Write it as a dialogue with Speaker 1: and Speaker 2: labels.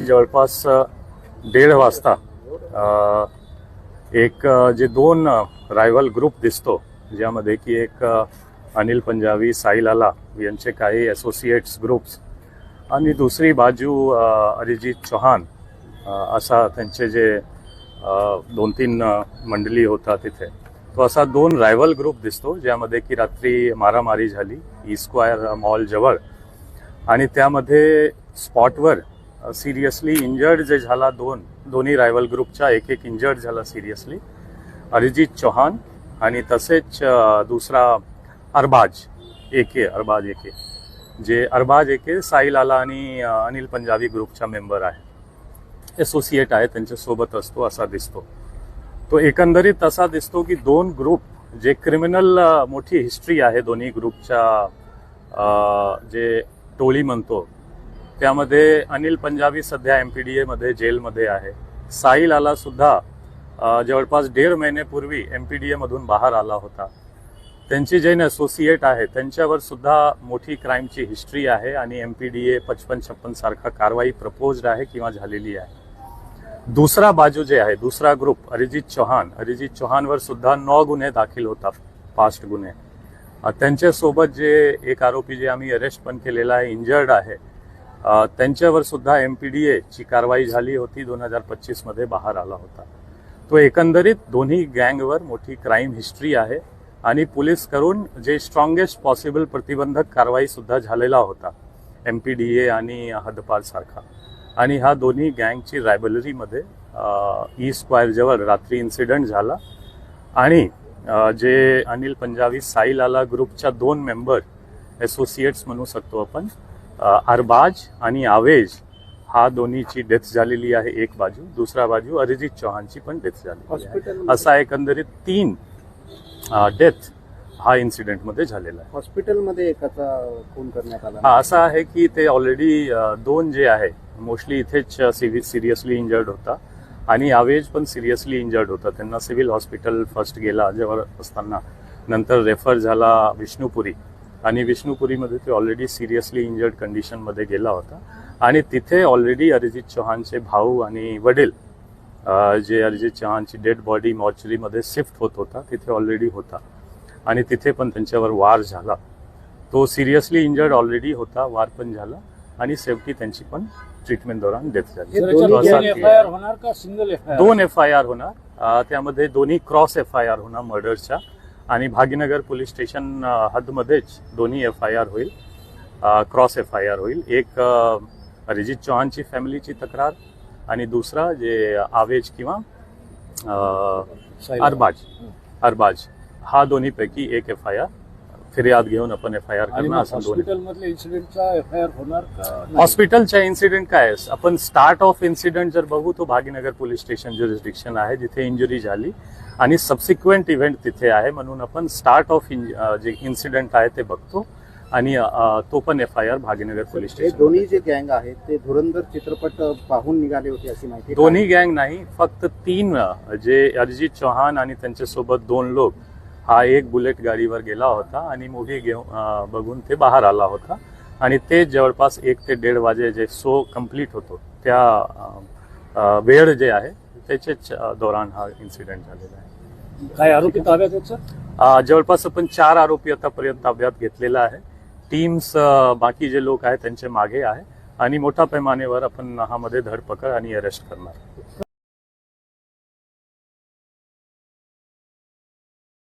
Speaker 1: जवळपास 1:30 वाजता एक जे दोन रायव्हल ग्रुप दिसतो, ज्यामध्ये की एक अनिल पंजाबी, साहिल आला यांचे काही असोसिएट्स ग्रुप्स आणि दुसरी बाजू अरिजित चौहान असा त्यांचे जे 2-3 मंडळी होता तिथे. तो असा दोन रायव्हल ग्रुप दिसतो, ज्यामध्ये की रात्री मारामारी झाली ई स्क्वायर मॉल जवळ आणि त्यामध्ये स्पॉटवर सिरियसली इंजर्ड जे झाला दोन्ही रायव्हल ग्रुपच्या एक इंजर्ड झाला सिरियसली, अरिजित चौहान आणि तसेच दुसरा अरबाज एके जे अरबाज एके साहिल आला आणि अनिल पंजाबी ग्रुपचा मेंबर आहे, असोसिएट आहे, त्यांच्यासोबत असतो असा दिसतो. तो एकंदरीत असा दिसतो की दोन ग्रुप जे क्रिमिनल मोठी हिस्ट्री आहे दोन्ही ग्रुपच्या, जे टोळी म्हणतो त्यामध्ये अनिल पंजाबी सध्या MPDA मध्ये जेलमध्ये आहे. साहिल आला सुद्धा जवळपास 1.5 महिन्यापूर्वी MPDA मधून बाहेर आला होता. त्यांची जे असोसिएट आहे त्यांच्यावर सुद्धा मोठी क्राईमची हिस्ट्री आहे आणि MPDA 55-56 सारखा कारवाई प्रपोज्ड आहे किंवा झालेली आहे. दुसरा बाजू जे आहे, दुसरा ग्रुप अरिजित चौहानवर सुद्धा 9 गुन्हे दाखल होतात, 5 गुन्हे. त्यांच्यासोबत जे एक आरोपी जे आम्ही अरेस्ट पण केलेला आहे, इंजर्ड आहे, त्यांच्यावर सुद्धा MPDA ची कारवाई झाली होती, 2025 मध्ये बाहेर आला होता. तो एकंदरीत दोन्ही गँगवर मोठी क्राईम हिस्ट्री आहे आणि पोलीस करून जे स्ट्रॉंगेस्ट पॉसिबल प्रतिबंधक कारवाई सुद्धा झालेला होता MPDA आणि हद्दपार सारखा. आणि ह्या दोन्ही गँगची रायव्हलरीमध्ये ई स्क्वायर जवळ रात्री इन्सिडेंट झाला आणि जे अनिल पंजाबी साहिल आला ग्रुपच्या 2 मेंबर असोसिएट्स म्हणू शकतो आपण, अरबाज आणि आवेज, हा दोन्हीची डेथ झालेली आहे एक बाजू. दुसरा बाजू अरिजित चौहानची पण डेथ झालेली आहे. असा एकंदरीत 3 डेथ हा इन्सिडेंट मध्ये झालेला आहे.
Speaker 2: हॉस्पिटलमध्ये एकाचा खून करण्यात आला.
Speaker 1: हा असा आहे की ते ऑलरेडी 2 जे आहे मोस्टली इथेच सिरियसली इंजर्ड होता आणि आवेज पण सिरियसली इंजर्ड होता. त्यांना सिव्हिल हॉस्पिटल फर्स्ट गेला जवळ असताना, नंतर रेफर झाला विष्णुपुरी आणि विष्णुपुरीमध्ये ते ऑलरेडी सिरियसली इंजर्ड कंडिशनमध्ये गेला होता आणि तिथे ऑलरेडी अरिजित चौहानचे भाऊ आणि वडील, जे अरिजित चौहानची डेड बॉडी मॉर्चरीमध्ये शिफ्ट होत होता तिथे ऑलरेडी होता आणि तिथे पण त्यांच्यावर वार झाला. तो सिरियसली इंजर्ड ऑलरेडी होता, वार पण झाला आणि शेवटी त्यांची पण ट्रीटमेंट दौरान डेथ झाली. 2 FIR होणार, त्यामध्ये दोन्ही क्रॉस FIR होणार मर्डरच्या आणि भाग्यनगर पोलीस स्टेशन हदमध्येच दोन्ही FIR होईल, क्रॉस FIR होईल. एक अरिजित चौहानची फॅमिलीची तक्रार आणि दुसरा जे आवेज किंवा अरबाज, हा दोन्हीपैकी एक FIR फिर्याद घेऊन आपण FIR करणार.
Speaker 2: हॉस्पिटलमधल्या इन्सिडेंटचा FIR होणार का?
Speaker 1: हॉस्पिटलच्या इन्सिडेंट काय, आपण स्टार्ट ऑफ इन्सिडेंट जर बघू तो भाग्यनगर पोलीस स्टेशन ज्युरिस्डिक्शन आहे जिथे इंजुरी झाली आणि सबसिक्वेंट इव्हेंट तिथे आहे, म्हणून आपण स्टार्ट ऑफ जे इन्सिडेंट आहे ते बघतो आणि तो पण FIR भाग्यनगर पोलीस स्टेशन.
Speaker 2: दोन्ही जे गँग आहेत ते धुरंधर चित्रपट पाहून निघाले होते अशी माहिती.
Speaker 1: दोन्ही गँग नाही, फक्त 3 जे अरिजित चौहान आणि त्यांच्यासोबत 2 लोक, हा एक बुलेट गाडीवर गेला होता आणि मूव्ही घेऊन बघून ते बाहेर आला होता आणि ते जवळपास 1 ते 1:30 वाजे जे शो कंप्लीट होतो त्या वेळ जे आहे त्याच्याच दौरान हा इन्सिडेंट झालेला आहे.
Speaker 2: काय आरोपी ताब्यात आहेत सर?
Speaker 1: जवळपास आपण 4 आरोपी आतापर्यंत ताब्यात घेतलेला आहे. टीम्स बाकी जे लोक आहेत त्यांचे मागे आहे आणि मोठ्या पैमानेवर आपण ह्यामध्ये धरपकड आणि अरेस्ट करणार.